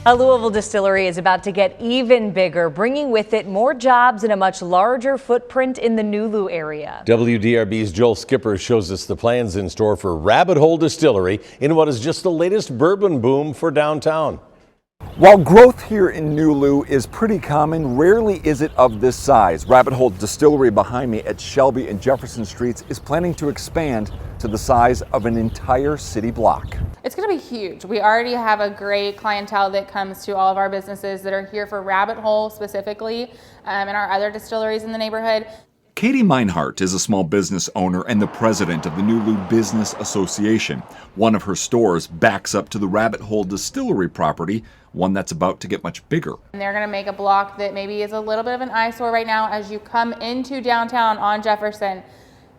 A Louisville distillery is about to get even bigger, bringing with it more jobs and a much larger footprint in the NuLu area. WDRB's Joel Skipper shows us the plans in store for Rabbit Hole Distillery in what is just the latest bourbon boom for downtown. While growth here in NuLu is pretty common, rarely is it of this size. Rabbit Hole Distillery behind me at Shelby and Jefferson Streets is planning to expand to the size of an entire city block. It's going to be huge. We already have a great clientele that comes to all of our businesses that are here for Rabbit Hole specifically, and our other distilleries in the neighborhood. Katie Meinhardt is a small business owner and the president of the NuLu Business Association. One of her stores backs up to the Rabbit Hole Distillery property, one that's about to get much bigger. And they're going to make a block that maybe is a little bit of an eyesore right now. As you come into downtown on Jefferson,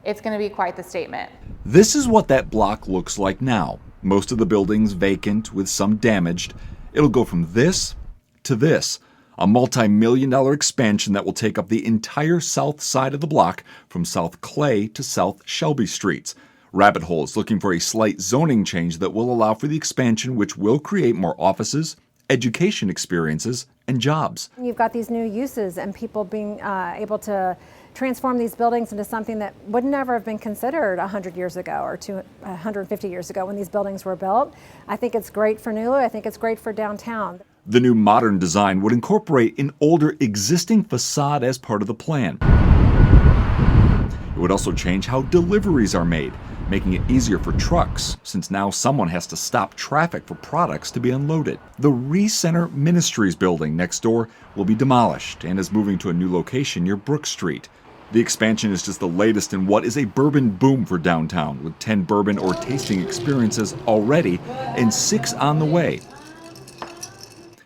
it's going to be quite the statement. This is what that block looks like now. Most of the buildings vacant with some damaged. It'll go from this to this. A multi-million-dollar expansion that will take up the entire south side of the block from South Clay to South Shelby Streets. Rabbit Hole is looking for a slight zoning change that will allow for the expansion, which will create more offices, education experiences, and jobs. You've got these new uses and people being able to transform these buildings into something that would never have been considered 100 years ago or 150 years ago when these buildings were built. I think it's great for NuLu. I think it's great for downtown. The new modern design would incorporate an older existing facade as part of the plan. It would also change how deliveries are made, making it easier for trucks, since now someone has to stop traffic for products to be unloaded. The Recenter Ministries building next door will be demolished and is moving to a new location near Brook Street. The expansion is just the latest in what is a bourbon boom for downtown, with 10 bourbon or tasting experiences already and 6 on the way,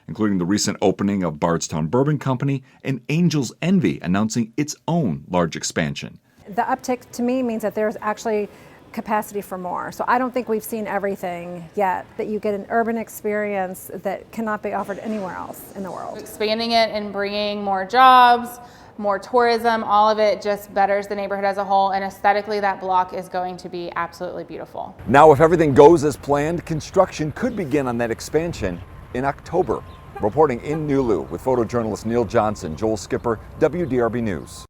including the recent opening of Bardstown Bourbon Company and Angel's Envy announcing its own large expansion. The uptick to me means that there's actually capacity for more. So I don't think we've seen everything yet, that you get an urban experience that cannot be offered anywhere else in the world. Expanding it and bringing more jobs, more tourism, all of it just betters the neighborhood as a whole, and aesthetically that block is going to be absolutely beautiful. Now, if everything goes as planned, construction could begin on that expansion in October. Reporting in NuLu with photojournalist Neil Johnson, Joel Skipper, WDRB News.